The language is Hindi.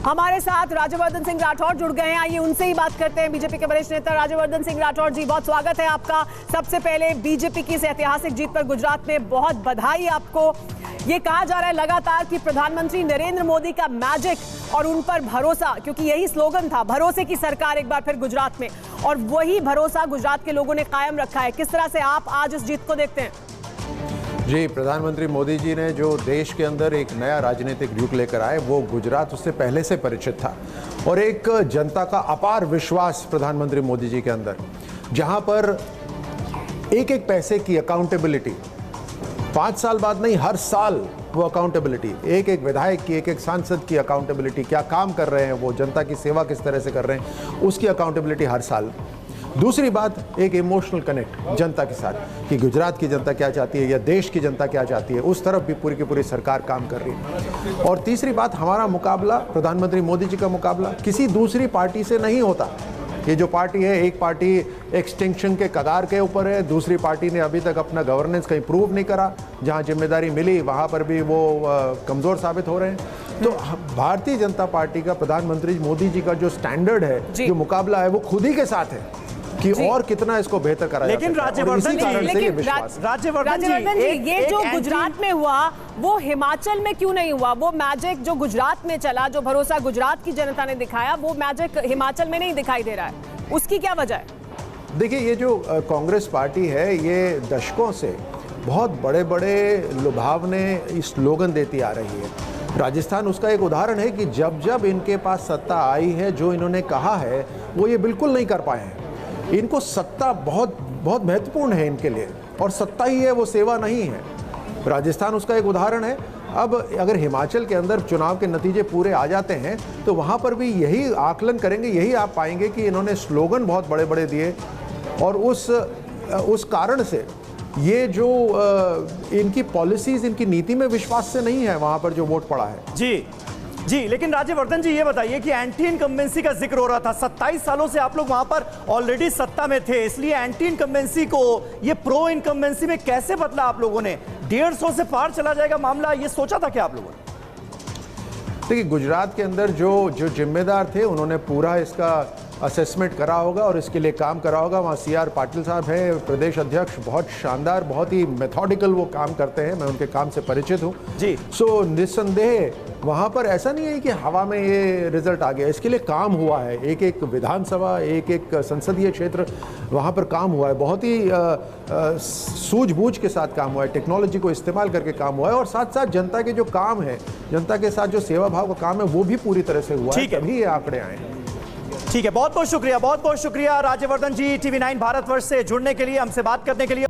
हमारे साथ राज्यवर्धन सिंह राठौड़ जुड़ गए हैं। आइए उनसे ही बात करते हैं। बीजेपी के वरिष्ठ नेता राज्यवर्धन सिंह राठौड़ जी, बहुत स्वागत है आपका। सबसे पहले बीजेपी की इस ऐतिहासिक जीत पर गुजरात में बहुत बधाई आपको। ये कहा जा रहा है लगातार कि प्रधानमंत्री नरेंद्र मोदी का मैजिक और उन पर भरोसा, क्योंकि यही स्लोगन था, भरोसे की सरकार एक बार फिर गुजरात में, और वही भरोसा गुजरात के लोगों ने कायम रखा है। किस तरह से आप आज इस जीत को देखते हैं? जी, प्रधानमंत्री मोदी जी ने जो देश के अंदर एक नया राजनीतिक युग लेकर आए, वो गुजरात उससे पहले से परिचित था, और एक जनता का अपार विश्वास प्रधानमंत्री मोदी जी के अंदर, जहां पर एक एक पैसे की अकाउंटेबिलिटी 5 साल बाद नहीं, हर साल वो अकाउंटेबिलिटी, एक एक विधायक की, एक एक सांसद की अकाउंटेबिलिटी, क्या काम कर रहे हैं वो, जनता की सेवा किस तरह से कर रहे हैं, उसकी अकाउंटेबिलिटी हर साल। दूसरी बात, एक इमोशनल कनेक्ट जनता के साथ, कि गुजरात की जनता क्या चाहती है या देश की जनता क्या चाहती है, उस तरफ भी पूरी की पूरी सरकार काम कर रही है। और तीसरी बात, हमारा मुकाबला, प्रधानमंत्री मोदी जी का मुकाबला किसी दूसरी पार्टी से नहीं होता। ये जो पार्टी है, एक पार्टी एक्सटिंक्शन के कगार के ऊपर है, दूसरी पार्टी ने अभी तक अपना गवर्नेंस कहीं प्रूव नहीं करा, जहां जिम्मेदारी मिली वहां पर भी वो कमज़ोर साबित हो रहे हैं। तो भारतीय जनता पार्टी का, प्रधानमंत्री मोदी जी का जो स्टैंडर्ड है, जो मुकाबला है, वो खुद ही के साथ है कि और कितना इसको बेहतर करा जा सकता है। लेकिन राज्यवर्धन जी, ये जो गुजरात में हुआ वो हिमाचल में क्यों नहीं हुआ? वो मैजिक जो गुजरात में चला, जो भरोसा गुजरात की जनता ने दिखाया, वो मैजिक हिमाचल में नहीं दिखाई दे रहा है। उसकी क्या वजह है? देखिए, ये जो कांग्रेस पार्टी है, ये दशकों से बहुत बड़े बड़े लुभावने स्लोगन देती आ रही है। राजस्थान उसका एक उदाहरण है कि जब जब इनके पास सत्ता आई है, जो इन्होंने कहा है वो ये बिल्कुल नहीं कर पाए हैं। इनको सत्ता बहुत बहुत महत्वपूर्ण है इनके लिए, और सत्ता ही है, वो सेवा नहीं है। राजस्थान उसका एक उदाहरण है। अब अगर हिमाचल के अंदर चुनाव के नतीजे पूरे आ जाते हैं, तो वहाँ पर भी यही आकलन करेंगे, यही आप पाएंगे कि इन्होंने स्लोगन बहुत बड़े बड़े दिए, और उस कारण से ये जो इनकी पॉलिसीज, इनकी नीति में विश्वास से नहीं है वहाँ पर जो वोट पड़ा है। जी, लेकिन राज्यवर्धन जी, ये बताइए कि एंटी इनकम्बेंसी का जिक्र हो रहा था। 27 सालों से आप लोग वहां पर ऑलरेडी सत्ता में थे, इसलिए एंटी इनकम्बेंसी को ये प्रो इनकम्बेंसी में कैसे बदला आप लोगों ने? 150 से पार चला जाएगा मामला, ये सोचा था क्या आप लोगों ने? देखिए, गुजरात के अंदर जो जिम्मेदार थे, उन्होंने पूरा इसका असेसमेंट करा होगा और इसके लिए काम करा होगा। वहाँ CR पाटिल साहब हैं, प्रदेश अध्यक्ष, बहुत शानदार, बहुत ही मेथोडिकल वो काम करते हैं, मैं उनके काम से परिचित हूँ जी। सो निस्संदेह वहाँ पर ऐसा नहीं है कि हवा में ये रिजल्ट आ गया, इसके लिए काम हुआ है। एक एक विधानसभा, एक एक संसदीय क्षेत्र, वहाँ पर काम हुआ है, बहुत ही सूझबूझ के साथ काम हुआ है, टेक्नोलॉजी को इस्तेमाल करके काम हुआ है, और साथ साथ जनता के जो काम है, जनता के साथ जो सेवा भाव का काम है, वो भी पूरी तरह से हुआ है, तभी ये आंकड़े आए हैं। ठीक है, बहुत बहुत शुक्रिया राज्यवर्धन जी, TV9 भारतवर्ष से जुड़ने के लिए, हमसे बात करने के लिए।